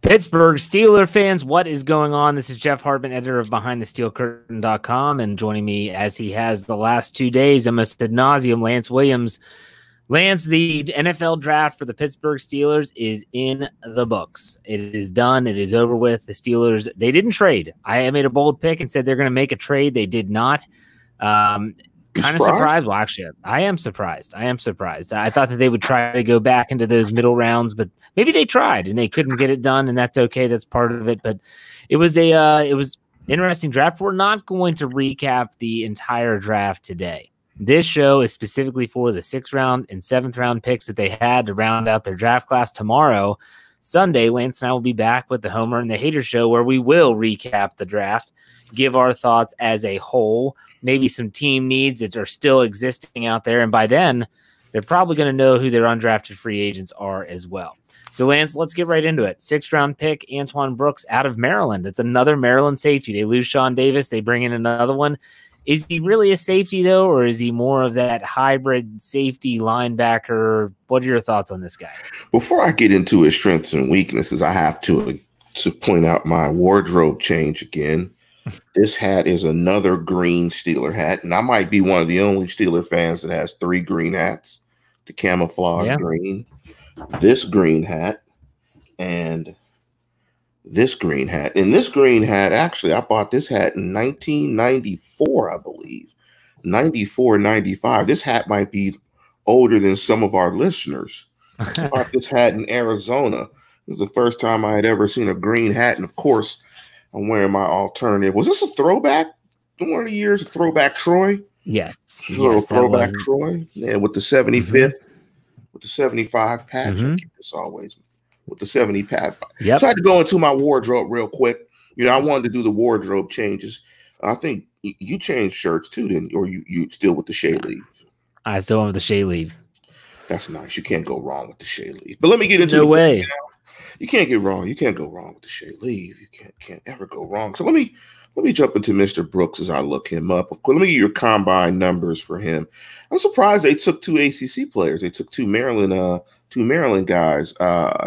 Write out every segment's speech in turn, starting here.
Pittsburgh Steelers fans, what is going on? This is Jeff Hartman, editor of BehindTheSteelCurtain.com, and joining me as he has the last 2 days, almost ad nauseum, Lance Williams. Lance, the NFL draft for the Pittsburgh Steelers is in the books. It is done. It is over with. The Steelers, they didn't trade. I made a bold pick and said they're going to make a trade. They did not. Kind of surprised. Well, actually, I am surprised. I thought that they would try to go back into those middle rounds, but maybe they tried and they couldn't get it done, and that's okay. That's part of it. But it was interesting draft. We're not going to recap the entire draft today. This show is specifically for the 6th round and 7th round picks that they had to round out their draft class. Tomorrow, Sunday, Lance and I will be back with the Homer and the Hater show, where we will recap the draft, give our thoughts as a whole, maybe some team needs that are still existing out there. And by then, they're probably going to know who their undrafted free agents are as well. So, Lance, let's get right into it. 6th round pick, Antwon Brooks out of Maryland. It's another Maryland safety. They lose Sean Davis. They bring in another one. Is he really a safety, though, or is he more of that hybrid safety linebacker? What are your thoughts on this guy? Before I get into his strengths and weaknesses, I have to point out my wardrobe change again. This hat is another green Steeler hat, and I might be one of the only Steeler fans that has 3 green hats, the camouflage green, this green hat, and this green hat. And this green hat, actually, I bought this hat in 1994, I believe. 94, 95. This hat might be older than some of our listeners. I bought this hat in Arizona. It was the first time I had ever seen a green hat, and of course, I'm wearing my alternative. Was this a throwback? One of the years, a throwback Troy? Yes. Throwback Troy. Yeah, with the 75th, with the 75 patch. I keep this always with the 70 patch. Yep. So I had to go into my wardrobe real quick. You know, I wanted to do the wardrobe changes. I think you changed shirts too, didn't you? Or you still with the Shea leave? I still went with the Shea leave. That's nice. You can't go wrong with the Shea leave. But let me get into no way. You can't get wrong. You can't go wrong with the Shea leave. You can't ever go wrong. So let me jump into Mr. Brooks as I look him up. Of course, let me get your combine numbers for him. I'm surprised they took 2 ACC players. They took 2 Maryland guys.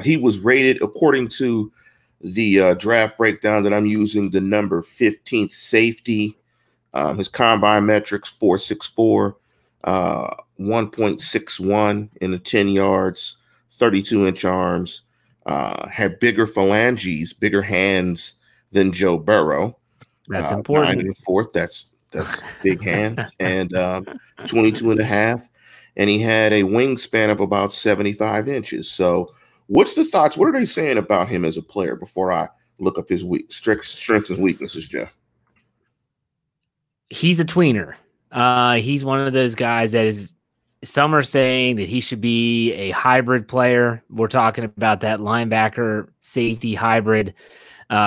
He was rated, according to the draft breakdown that I'm using, the number 15th safety. His combine metrics 4.64, 1.61 in the 10 yards, 32-inch arms. Had bigger phalanges, bigger hands than Joe Burrow. That's important. 9 1/4. That's big hands. And 22 and a half. And he had a wingspan of about 75 inches. So what's the thoughts? What are they saying about him as a player before I look up his strengths and weaknesses, Jeff? He's a tweener. He's one of those guys that is, some are saying that he should be a hybrid player. We're talking about that linebacker safety hybrid.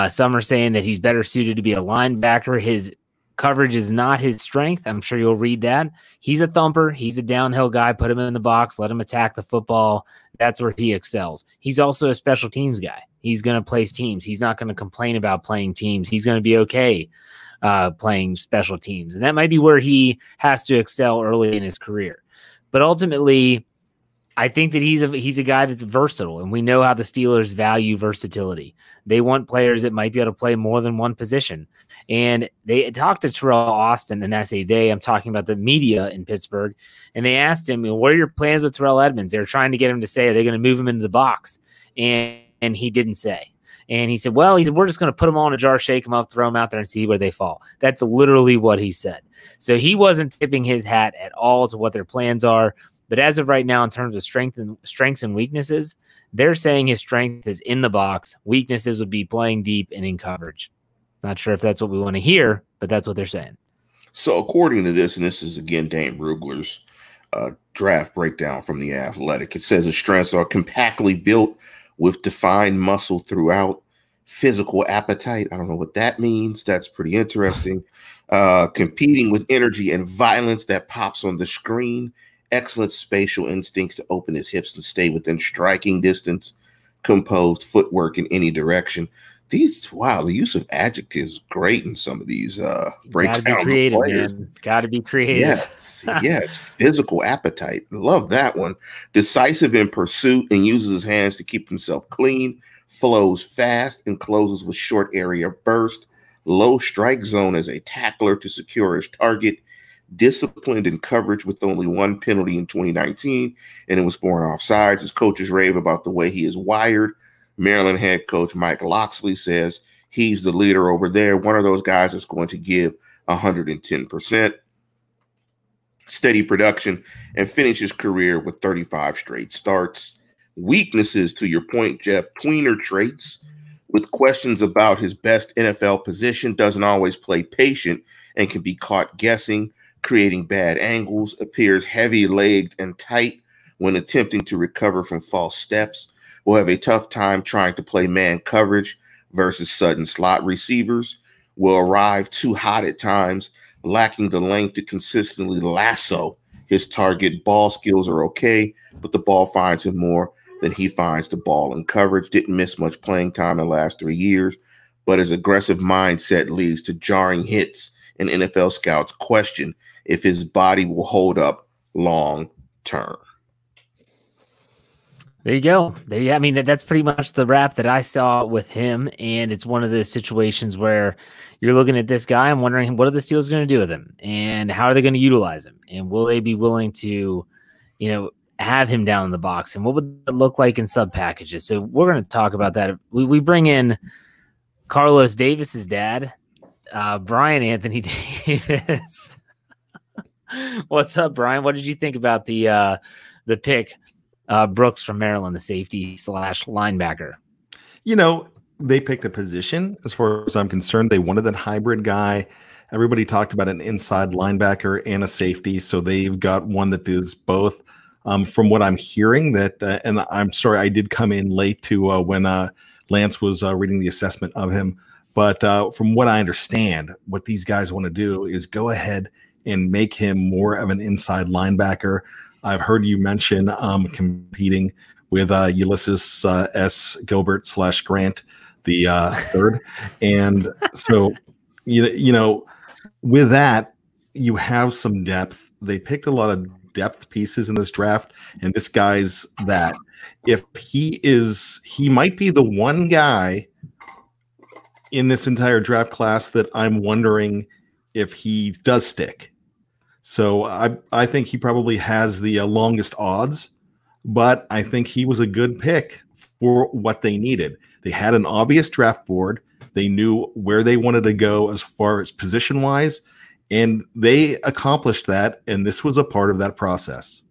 Some are saying that he's better suited to be a linebacker. His coverage is not his strength. I'm sure you'll read that. He's a thumper. He's a downhill guy. Put him in the box. Let him attack the football. That's where he excels. He's also a special teams guy. He's going to place teams. He's not going to complain about playing teams. He's going to be okay playing special teams. And that might be where he has to excel early in his career. But ultimately, I think that he's a guy that's versatile, and we know how the Steelers value versatility. They want players that might be able to play more than one position. And they talked to Terrell Austin, and I say I'm talking about the media in Pittsburgh, and they asked him, what are your plans with Terrell Edmonds? They were trying to get him to say, are they going to move him into the box? And he didn't say. And he said, we're just going to put them all in a jar, shake them up, throw them out there and see where they fall. That's literally what he said. So he wasn't tipping his hat at all to what their plans are. But as of right now, in terms of strengths and weaknesses, they're saying his strength is in the box. Weaknesses would be playing deep and in coverage. Not sure if that's what we want to hear, but that's what they're saying. So according to this, and this is, again, Dane Rugler's draft breakdown from The Athletic, it says his strengths are compactly built with defined muscle throughout, physical appetite. I don't know what that means. That's pretty interesting. Competing with energy and violence that pops on the screen. Excellent spatial instincts to open his hips and stay within striking distance. Composed footwork in any direction. The use of adjectives is great in some of these breakdowns. Gotta be creative, man. Gotta be creative. Yes. Physical appetite. Love that one. Decisive in pursuit and uses his hands to keep himself clean. flows fast and closes with short area burst, low strike zone as a tackler to secure his target, disciplined in coverage with only one penalty in 2019, and it was for an offsides. His coaches rave about the way he is wired. Maryland head coach Mike Locksley says he's the leader over there, one of those guys that's going to give 110%. Steady production, and finish his career with 35 straight starts. Weaknesses, to your point, Jeff, tweener traits with questions about his best NFL position, doesn't always play patient and can be caught guessing, creating bad angles, appears heavy-legged and tight when attempting to recover from false steps, will have a tough time trying to play man coverage versus Sutton slot receivers, will arrive too hot at times, lacking the length to consistently lasso his target. Ball skills are okay, but the ball finds him more than he finds the ball in coverage. Didn't miss much playing time in the last 3 years, but his aggressive mindset leads to jarring hits, and NFL scouts question if his body will hold up long term. There you go. There you. I mean, that's pretty much the wrap that I saw with him, and it's one of those situations where you're looking at this guy and wondering, what are the Steelers going to do with him, and how are they going to utilize him, and will they be willing to, have him down in the box, and what would it look like in sub packages? So we're going to talk about that. We bring in Carlos Davis's dad, Brian Anthony Davis. What's up, Brian? What did you think about the pick? Brooks from Maryland, the safety / linebacker. They picked a position. As far as I'm concerned, they wanted that hybrid guy. Everybody talked about an inside linebacker and a safety, so they've got one that is both. From what I'm hearing, that and I'm sorry, I did come in late to when Lance was reading the assessment of him. But from what I understand, what these guys want to do is go ahead and make him more of an inside linebacker. I've heard you mention competing with Ulysses S. Gilbert / Grant, the third. And so, with that, you have some depth. They picked a lot of depth pieces in this draft, and this guy's that. If he might be the one guy in this entire draft class that I'm wondering if he does stick. So I think he probably has the longest odds, but I think he was a good pick for what they needed. They had an obvious draft board. They knew where they wanted to go as far as position-wise, and they accomplished that, and this was a part of that process.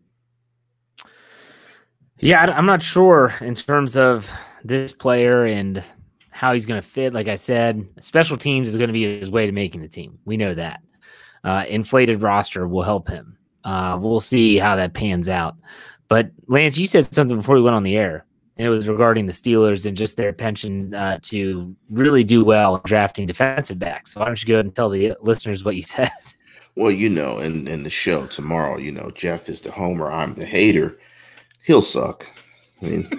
Yeah, I'm not sure in terms of this player and how he's going to fit. Like I said, special teams is going to be his way to making the team. We know that. Inflated roster will help him. We'll see how that pans out. But Lance, you said something before we went on the air, and it was regarding the Steelers and just their penchant to really do well in drafting defensive backs. So why don't you go ahead and tell the listeners what you said? Well, in the show tomorrow, Jeff is the homer, I'm the hater. He'll suck. I mean,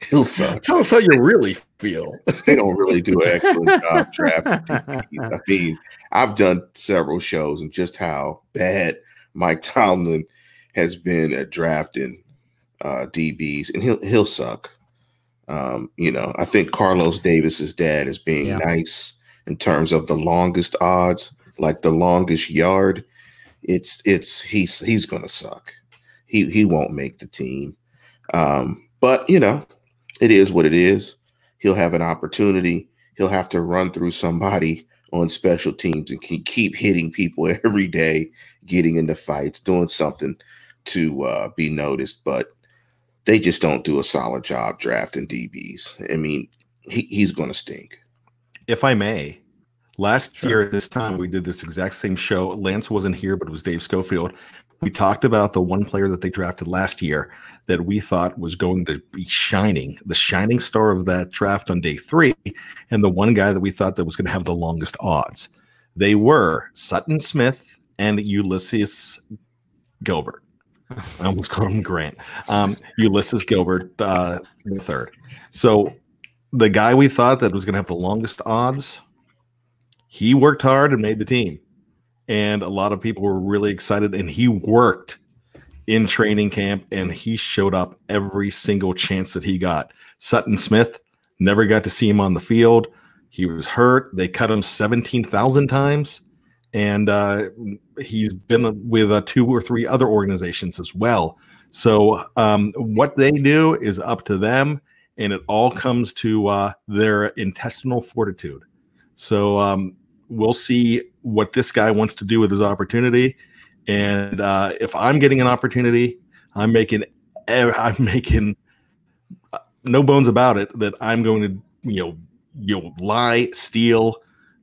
he'll suck. Tell us how you really feel. They don't really do an excellent job drafting. I mean, I've done several shows and just how bad Mike Tomlin has been at drafting DBs, and he'll suck. I think Carlos Davis's dad is being nice in terms of the longest odds, like the longest yard. He's gonna suck. He won't make the team. But it is what it is. He'll have an opportunity. He'll have to run through somebody on special teams and keep hitting people every day, getting into fights, doing something to be noticed. But they just don't do a solid job drafting DBs. I mean, he's going to stink. If I may, last year at this time, we did this exact same show. Lance wasn't here, but it was Dave Schofield. We talked about the one player that they drafted last year that we thought was going to be the shining star of that draft on day 3, and the one guy that we thought that was going to have the longest odds. They were Sutton Smith and Ulysses Gilbert. I almost called him Grant. Ulysses Gilbert, the third. So the guy we thought that was going to have the longest odds, he worked hard and made the team. And a lot of people were really excited, and he worked in training camp, and he showed up every single chance that he got. Sutton Smith, never got to see him on the field. He was hurt. They cut him 17,000 times. And he's been with 2 or 3 other organizations as well. So what they do is up to them, and it all comes to their intestinal fortitude. So we'll see what this guy wants to do with his opportunity. And if I'm getting an opportunity, I'm making no bones about it that I'm going to lie, steal,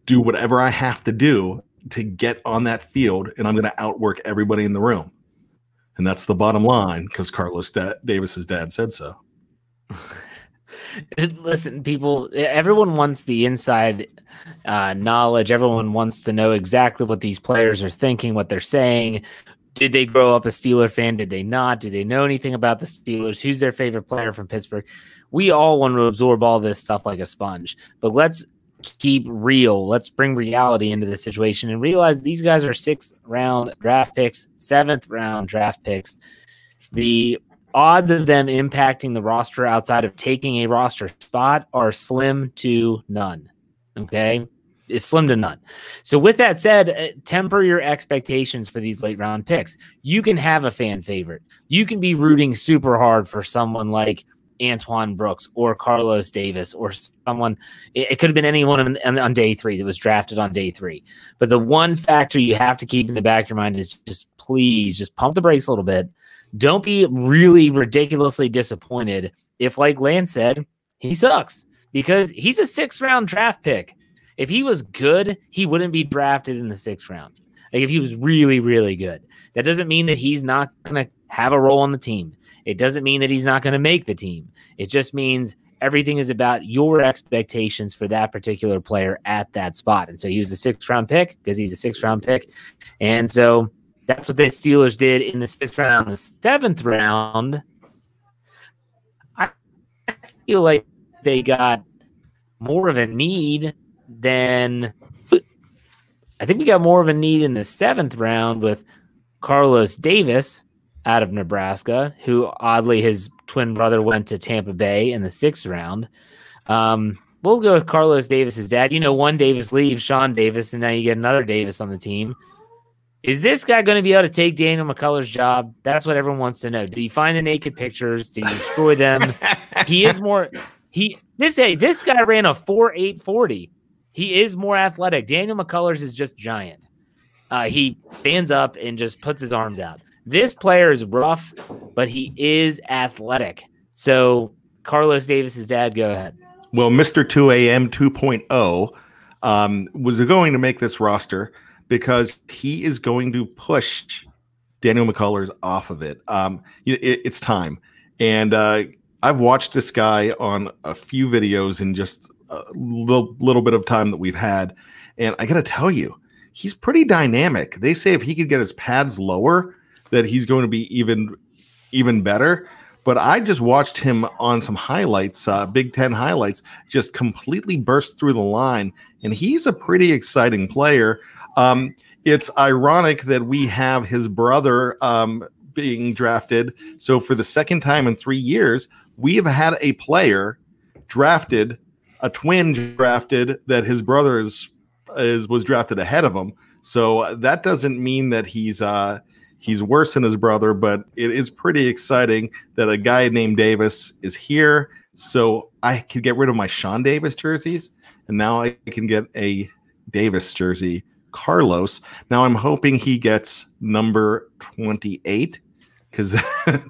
do whatever I have to do to get on that field, and I'm going to outwork everybody in the room. And that's the bottom line, because Carlos Davis's dad said so. Listen, people, everyone wants the inside knowledge. Everyone wants to know exactly what these players are thinking, what they're saying. Did they grow up a Steeler fan? Did they not? Did they know anything about the Steelers? Who's their favorite player from Pittsburgh? We all want to absorb all this stuff like a sponge, but let's keep real. Let's bring reality into the situation and realize these guys are 6th-round draft picks, 7th-round draft picks. The odds of them impacting the roster outside of taking a roster spot are slim to none. Okay? It's slim to none. So with that said, temper your expectations for these late-round picks. You can have a fan favorite. You can be rooting super hard for someone like Antwon Brooks or Carlos Davis or someone. It could have been anyone on day 3 that was drafted on day 3. But the one factor you have to keep in the back of your mind is please just pump the brakes a little bit. Don't be really ridiculously disappointed if, like Lance said, he sucks, because he's a 6th-round draft pick. If he was good, he wouldn't be drafted in the 6th round. Like, if he was really, really good. That doesn't mean that he's not going to have a role on the team. It doesn't mean that he's not going to make the team. It just means everything is about your expectations for that particular player at that spot. And so he was a 6th-round pick because he's a 6th-round pick. And so that's what the Steelers did in the 6th round. In the 7th round, I feel like they got more of a need than – I think we got more of a need in the 7th round with Carlos Davis out of Nebraska, who oddly his twin brother went to Tampa Bay in the 6th round. We'll go with Carlos Davis's dad. One Davis leaves, Sean Davis, and now you get another Davis on the team. Is this guy going to be able to take Daniel McCullers' job? That's what everyone wants to know. Did he find the naked pictures? Did he destroy them? He is more. This guy ran a 4.8 40. He is more athletic. Daniel McCullers is just giant. He stands up and just puts his arms out. This player is rough, but he is athletic. So Carlos Davis's dad, go ahead. Well, Mr. 2AM 2.0 was going to make this roster because he is going to push Daniel McCullers off of it. It's time. And I've watched this guy on a few videos in just a little bit of time that we've had. And I got to tell you, he's pretty dynamic. They say if he could get his pads lower, that he's going to be even better. But I just watched him on some highlights, Big Ten highlights, just completely burst through the line. And he's a pretty exciting player. It's ironic that we have his brother being drafted. So for the 2nd time in 3 years, we have had a player drafted, a twin drafted, that his brother was drafted ahead of him. So that doesn't mean that he's worse than his brother, but it is pretty exciting that a guy named Davis is here. So I could get rid of my Sean Davis jerseys, and now I can get a Davis jersey, Carlos. Now I'm hoping he gets number 28 because I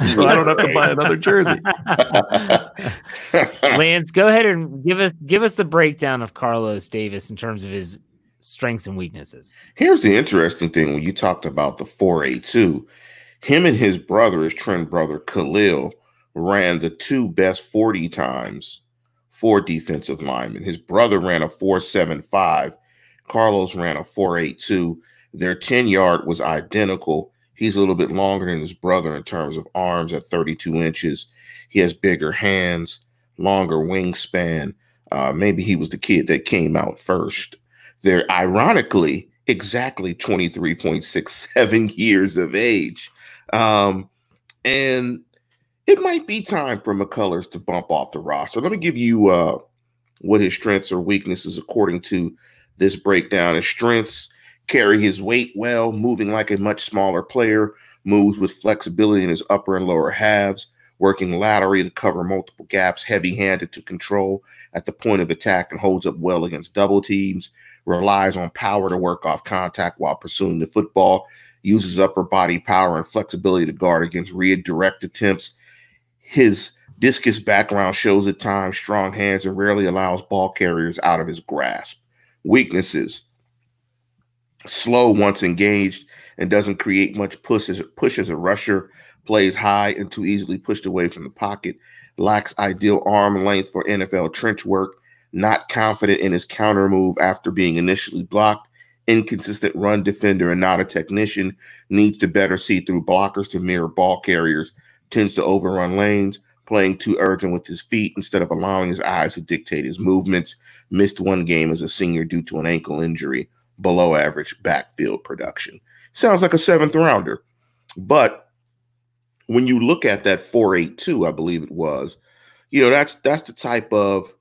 don't have to buy another jersey. Lance, go ahead and give us the breakdown of Carlos Davis in terms of his strengths and weaknesses. Here's the interesting thing. When you talked about the 4.82, him and his brother, his twin brother Khalil, ran the 2 best 40 times for defensive linemen. His brother ran a 4.75. Carlos ran a 4.82. Their 10-yard was identical. He's a little bit longer than his brother in terms of arms at 32 inches. He has bigger hands, longer wingspan. Maybe he was the kid that came out first. They're ironically exactly 23.67 years of age. And, it might be time for McCullers to bump off the roster. Let me give you what his strengths or weaknesses according to this breakdown. His strengths: carry his weight well, moving like a much smaller player, moves with flexibility in his upper and lower halves, working laterally to cover multiple gaps, heavy-handed to control at the point of attack, and holds up well against double teams, relies on power to work off contact while pursuing the football, uses upper body power and flexibility to guard against redirect attempts. His discus background shows at times strong hands and rarely allows ball carriers out of his grasp. Weaknesses: slow once engaged and doesn't create much push as a rusher, plays high and too easily pushed away from the pocket, lacks ideal arm length for NFL trench work, not confident in his counter move after being initially blocked, inconsistent run defender and not a technician, needs to better see through blockers to mirror ball carriers, tends to overrun lanes, playing too urgent with his feet instead of allowing his eyes to dictate his movements, missed one game as a senior due to an ankle injury, below average backfield production. Sounds like a 7th rounder. But when you look at that 4.82, I believe it was, that's the type of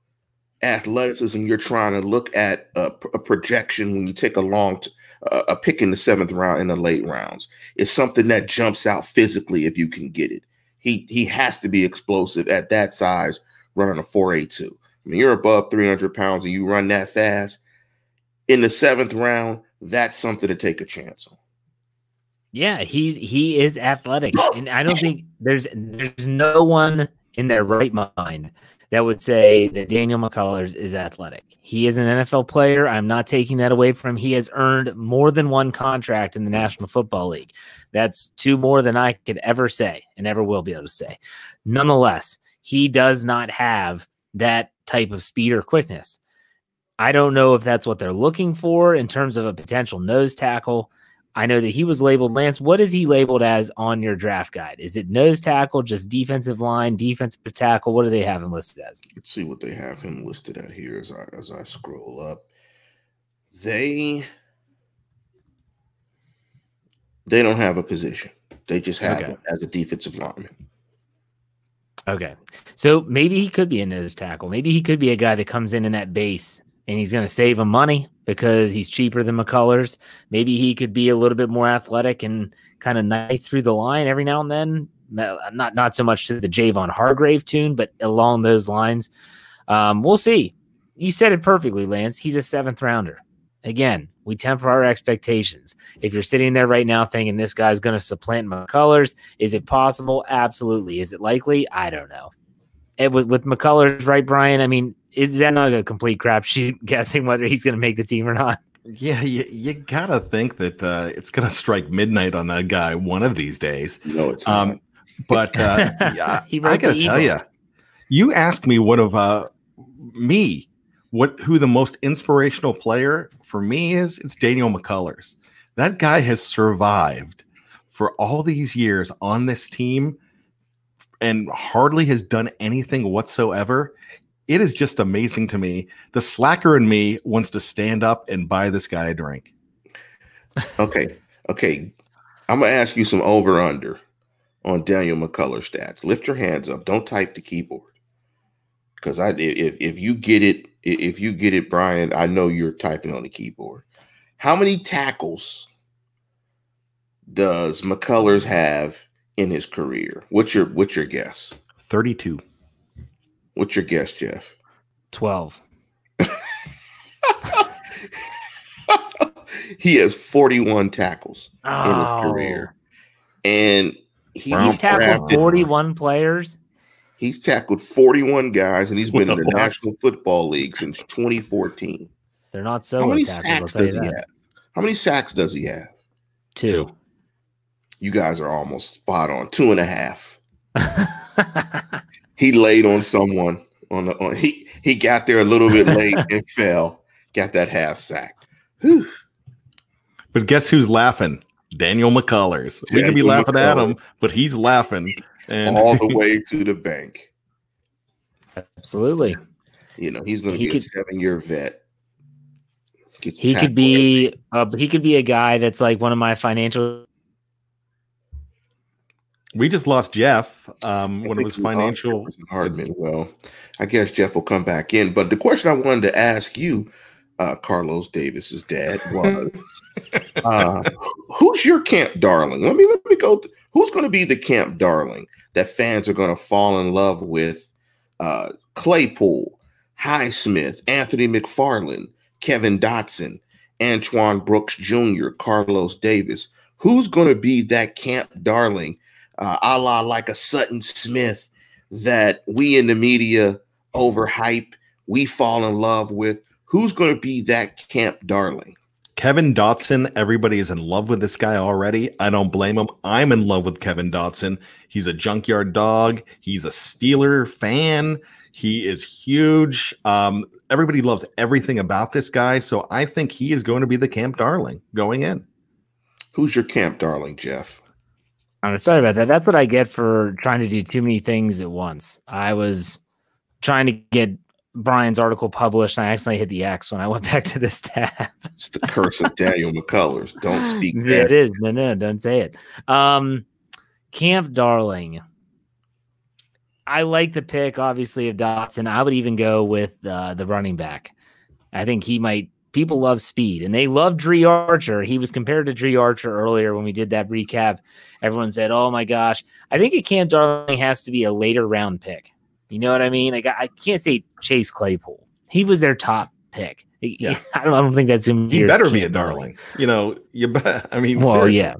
athleticism you're trying to look at, a projection when you take a pick in the 7th round in the late rounds. It's something that jumps out physically if you can get it. He has to be explosive at that size, running a 4.82. I mean, you're above 300 pounds and you run that fast in the 7th round. That's something to take a chance on. Yeah, he is athletic, and I don't think there's no one in their right mind that would say that Daniel McCullers is athletic. He is an NFL player. I'm not taking that away from him. He has earned more than one contract in the National Football League. That's 2 more than I could ever say and ever will be able to say. Nonetheless, he does not have that type of speed or quickness. I don't know if that's what they're looking for in terms of a potential nose tackle. I know that he was labeled, Lance, what is he labeled as on your draft guide? Is it nose tackle, just defensive line, defensive tackle? What do they have him listed as? Let's see what they have him listed at here as I scroll up. They don't have a position. They just have him as a defensive lineman. Okay. So maybe he could be a nose tackle. Maybe he could be a guy that comes in that base and he's going to save him money because he's cheaper than McCullers. Maybe he could be a little bit more athletic and kind of knife through the line every now and then. Not so much to the Javon Hargrave tune, but along those lines. We'll see. You said it perfectly, Lance. He's a 7th rounder. Again, we temper our expectations. If you're sitting there right now thinking this guy's going to supplant McCullers, is it possible? Absolutely. Is it likely? I don't know. And with McCullers, right, Brian? I mean, is that not a complete crapshoot guessing whether he's going to make the team or not? Yeah, you got to think that it's going to strike midnight on that guy one of these days. No, it's not. But yeah, I got to tell you, you asked me who the most inspirational player for me is. It's Daniel McCullers. That guy has survived for all these years on this team and hardly has done anything whatsoever. It is just amazing to me. The slacker in me wants to stand up and buy this guy a drink. Okay. I'm going to ask you some over-under on Daniel McCullers stats. Lift your hands up. Don't type the keyboard. Because if you get it, Brian, I know you're typing on the keyboard. How many tackles does McCullers have in his career? What's your guess? 32. What's your guess, Jeff? 12. He has 41 tackles in his career. And he's tackled 41 players. He's tackled 41 guys, and he's been in the National Football League since 2014. They're not so. How many sacks does he have? How many sacks does he have? 2. You guys are almost spot on. 2.5. He laid on someone he got there a little bit late and fell. Got that half sack. Whew. But guess who's laughing? Daniel McCullers. We could be laughing at him, but he's laughing and all the way to the bank. Absolutely. He's going to be a 7-year vet. He could be a guy that's like one of my financial. We just lost Jeff when it was financial. Hartman. Well, I guess Jeff will come back in. But the question I wanted to ask you, Carlos Davis's dad, was who's your camp darling? Let me go. Who's going to be the camp darling that fans are going to fall in love with? Claypool, Highsmith, Anthony McFarland, Kevin Dotson, Antoine Brooks Jr., Carlos Davis. Who's going to be that camp darling, a la like a Sutton Smith that we in the media overhype, we fall in love with? Who's going to be that camp darling? Kevin Dotson. Everybody is in love with this guy already. I don't blame him. I'm in love with Kevin Dotson. He's a junkyard dog. He's a Steeler fan. He is huge. Everybody loves everything about this guy. So I think he is going to be the camp darling going in. Who's your camp darling, Jeff? I'm sorry about that. That's what I get for trying to do too many things at once. I was trying to get Brian's article published, and I accidentally hit the X when I went back to this tab. It's the curse of Daniel McCullers. Don't speak. Yeah, it is. No, don't say it. Camp darling. I like the pick, obviously, of Dotson. I would even go with the running back. I think he might. People love speed, and they love Dree Archer. He was compared to Dree Archer earlier when we did that recap. Everyone said, "Oh my gosh!" I think a camp darling has to be a later round pick. You know what I mean? Like, I can't say Chase Claypool. He was their top pick. Yeah. I don't think that's him. He better be a darling. You know, I mean, well, seriously. yeah.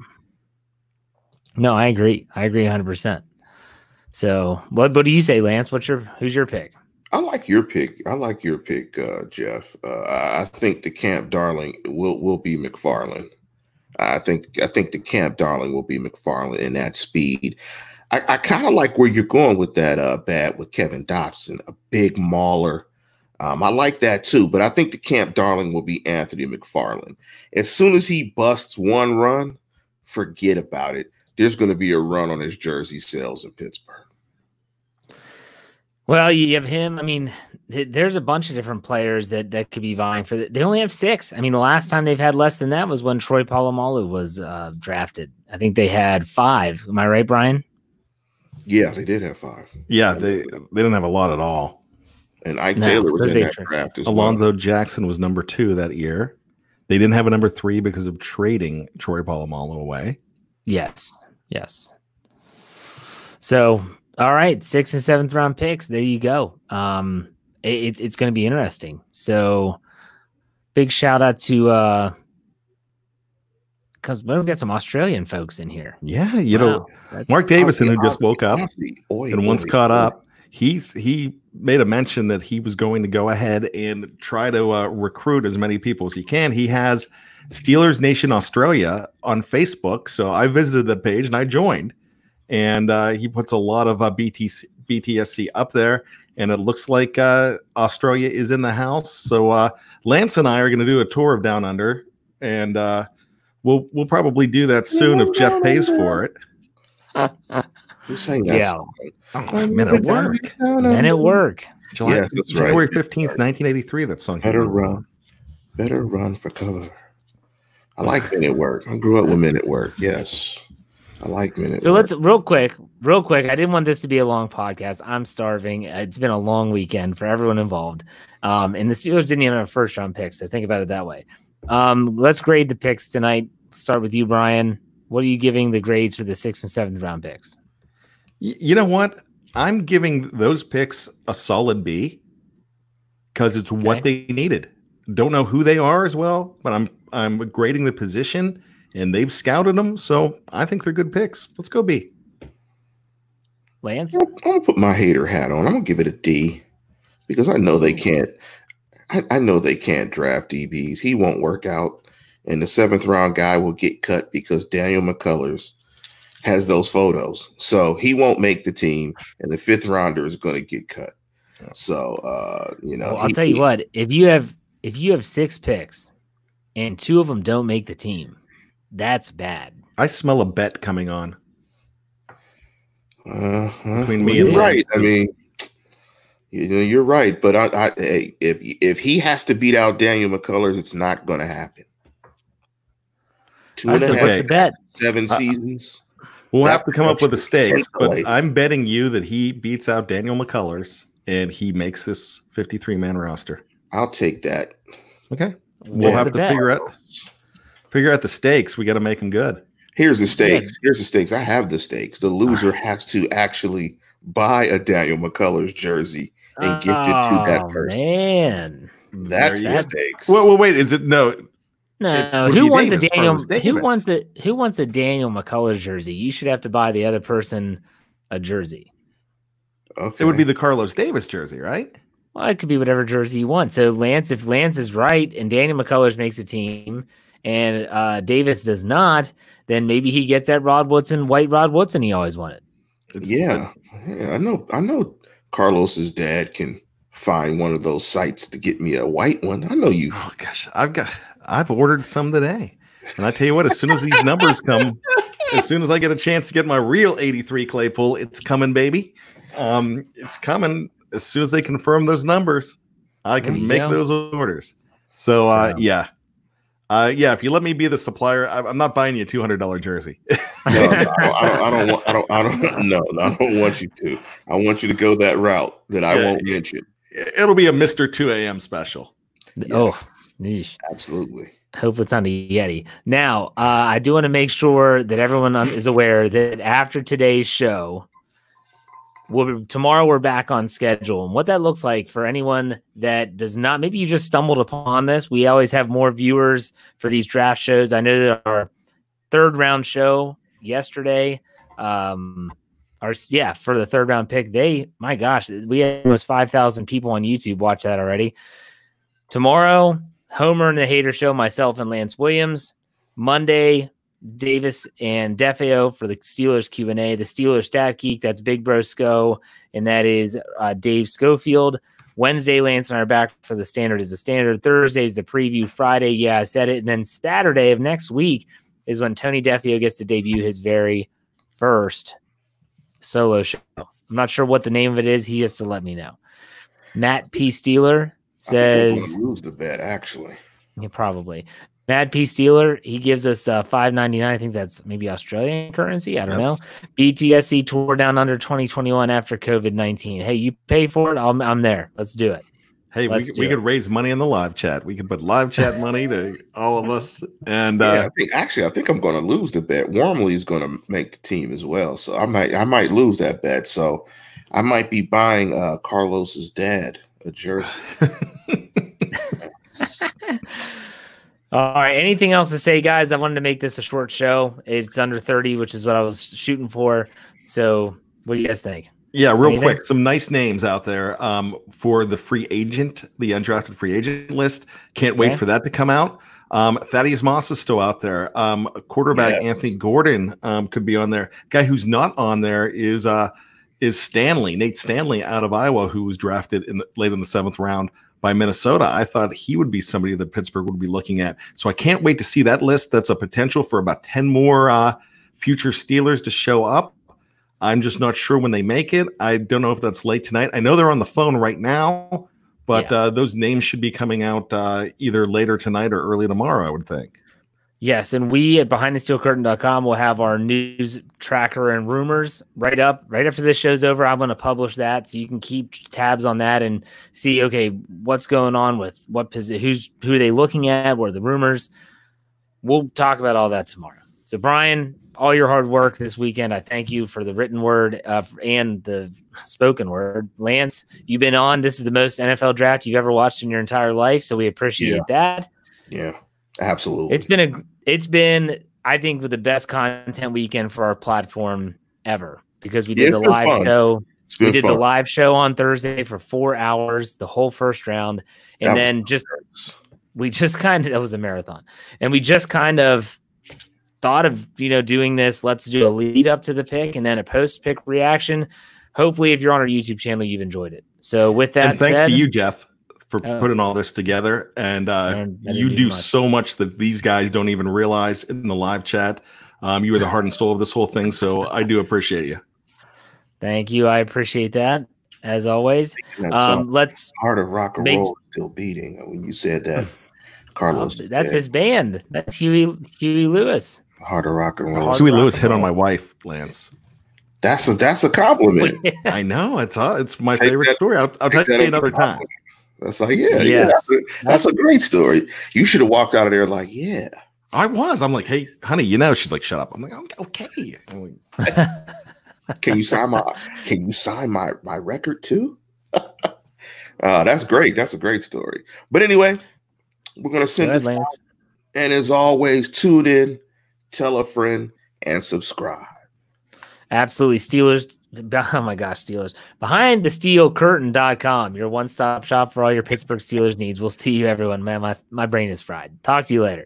No, I agree. I agree 100%. So, what do you say, Lance? Who's your pick? I like your pick. Jeff. I think the camp darling will be McFarland. I think the camp darling will be McFarland in that speed. I kind of like where you're going with that bat with Kevin Dotson, a big mauler. I like that too, but I think the camp darling will be Anthony McFarland. As soon as he busts one run, forget about it. There's going to be a run on his jersey sales in Pittsburgh. Well, you have him. I mean, there's a bunch of different players that could be vying for that. They only have 6. I mean, the last time they've had less than that was when Troy Polamalu was drafted. I think they had 5. Am I right, Brian? Yeah, they did have 5. Yeah, they didn't have a lot at all. And Ike Taylor was in that draft as Alonzo well. Jackson was number 2 that year. They didn't have a number 3 because of trading Troy Polamalu away. Yes. So, all right, 6th and 7th round picks. There you go. It's going to be interesting. So, big shout out to because we've got some Australian folks in here. Yeah, you know, Mark Davison, who just woke up and once caught up, he made a mention that he was going to go ahead and try to recruit as many people as he can. He has Steelers Nation Australia on Facebook, so I visited the page and I joined. And he puts a lot of BTSC up there, and it looks like Australia is in the house. So Lance and I are going to do a tour of Down Under, and we'll probably do that soon if Jeff pays for it. Who's saying that? Yeah. Men at Work. Men at Work. Yes, that's right. January 15th, 1983, that song. Better run for cover. I like Men at Work. I grew up with Men at Work. Yes. I like Men at Work. So let's real quick. I didn't want this to be a long podcast. I'm starving. It's been a long weekend for everyone involved. And the Steelers didn't even have first round picks. So think about it that way. Let's grade the picks tonight. Start with you, Brian. What are you giving the grades for the 6th and 7th round picks? You know what? I'm giving those picks a solid B because it's what they needed. Don't know who they are as well, but I'm grading the position, and they've scouted them, so I think they're good picks. Let's go B. Lance? I'm gonna put my hater hat on. I'm gonna give it a D because I know they can't. I know they can't draft DBs. He won't work out, and the 7th round guy will get cut because Daniel McCullers has those photos, so he won't make the team, and the 5th rounder is going to get cut. So well, I'll tell you what: if you have 6 picks and 2 of them don't make the team, that's bad. I smell a bet coming on between me and Lance. Right. I mean, you're right, but if he has to beat out Daniel McCullers, it's not going to happen. 2.5 bet? 7 seasons. We'll have to come up with the stakes, but I'm betting you that he beats out Daniel McCullers and he makes this 53-man roster. I'll take that. Okay. We'll have to figure out the stakes. We got to make them good. Here's the stakes. Here's the stakes. I have the stakes. The loser has to actually buy a Daniel McCullers jersey and gift it to that person. Man, that's the stakes. Well, wait. Is it no? Who wants a Daniel? Who wants a Daniel McCullers jersey? You should have to buy the other person a jersey. Okay. It would be the Carlos Davis jersey, right? Well, it could be whatever jersey you want. So if Lance is right and Daniel McCullers makes a team and Davis does not, then maybe he gets that white Rod Woodson he always wanted. Yeah, I know Carlos's dad can find one of those sites to get me a white one. I know you. Oh gosh, I've ordered some today. And I tell you what, as soon as these numbers come, as soon as I get a chance to get my real 83 Claypool, it's coming, baby. It's coming. As soon as they confirm those numbers, I can make those orders. So yeah. If you let me be the supplier, I'm not buying you a $200 jersey. I don't want you to. I want you to go that route that I won't mention. It'll be a Mr. 2 a.m. special. Yes. Oh, yeesh. Absolutely. Hope it's on the Yeti. Now, I do want to make sure that everyone is aware that after today's show, tomorrow we're back on schedule. And what that looks like for anyone that does not, maybe you just stumbled upon this. We always have more viewers for these draft shows. I know that our third round show yesterday, for the third round pick, my gosh, we had almost 5,000 people on YouTube watch that already. Tomorrow, Homer and the Hater Show, myself and Lance Williams. Monday, Davis and Defeo for the Steelers Q&A. The Steelers Stat Geek, that's Big Bro Sco, and that is Dave Schofield. Wednesday, Lance and I are back for the Standard is the Standard. Thursday is the preview. Friday, I said it. And then Saturday of next week is when Tony Defeo gets to debut his very first solo show. I'm not sure what the name of it is. He has to let me know. Matt P. Steeler says lose the bet, actually. Yeah, probably. Mad P. Steeler, he gives us $5.99. I think that's maybe Australian currency. I don't know. BTSC tore down under 2021 after COVID-19. Hey, you pay for it. I'm there. Let's do it. Hey, we could raise money in the live chat. We could put live chat money to all of us. And I think I'm going to lose the bet. Wormley is going to make the team as well, so I might lose that bet. So I might be buying Carlos's dad a jersey. All right. Anything else to say, guys? I wanted to make this a short show. It's under 30, which is what I was shooting for. So what do you guys think? Yeah, real quick. Some nice names out there for the free agent, the undrafted free agent list. Can't wait for that to come out. Thaddeus Moss is still out there. Quarterback Anthony Gordon could be on there. Guy who's not on there is Nate Stanley out of Iowa, who was drafted late in the 7th round by Minnesota. I thought he would be somebody that Pittsburgh would be looking at. So I can't wait to see that list. That's a potential for about 10 more future Steelers to show up. I'm just not sure when they make it. I don't know if that's late tonight. I know they're on the phone right now, but those names should be coming out either later tonight or early tomorrow, I would think. Yes, and we at BehindTheSteelCurtain.com will have our news tracker and rumors right after this show's over. I'm going to publish that so you can keep tabs on that and see, okay, what's going on with what position, who are they looking at, what are the rumors. We'll talk about all that tomorrow. So, Brian, all your hard work this weekend, I thank you for the written word and the spoken word. Lance, you've been on. This is the most NFL draft you've ever watched in your entire life, so we appreciate that. Yeah. Absolutely. It's been I think the best content weekend for our platform ever because we did the live show. We did the live show on Thursday for 4 hours, the whole first round. And then that was a marathon. And we just kind of thought of, doing this. Let's do a lead up to the pick and then a post pick reaction. Hopefully if you're on our YouTube channel, you've enjoyed it. So with that and thanks to you, Jeff, for putting all this together. And you do so much that these guys don't even realize in the live chat. You are the heart and soul of this whole thing. So I do appreciate you. Thank you. I appreciate that as always. Let's Heart of Rock and Roll still beating when you said that. Carlos, that's his band. That's Huey Lewis. Heart of rock and roll. Huey Lewis hit on my wife, Lance. That's a compliment. I know it's my favorite story. I'll tell you another time. That's like, yeah, that's a great story. You should have walked out of there like, yeah. I'm like, hey, honey, she's like, shut up. I'm like, okay. I'm like, can you sign my record too? That's great. That's a great story. But anyway, we're gonna send this out. And as always, tune in, tell a friend, and subscribe. Absolutely. Steelers. Oh my gosh, Steelers. BehindTheSteelCurtain.com, your one-stop shop for all your Pittsburgh Steelers needs. We'll see you, everyone. Man, my brain is fried. Talk to you later.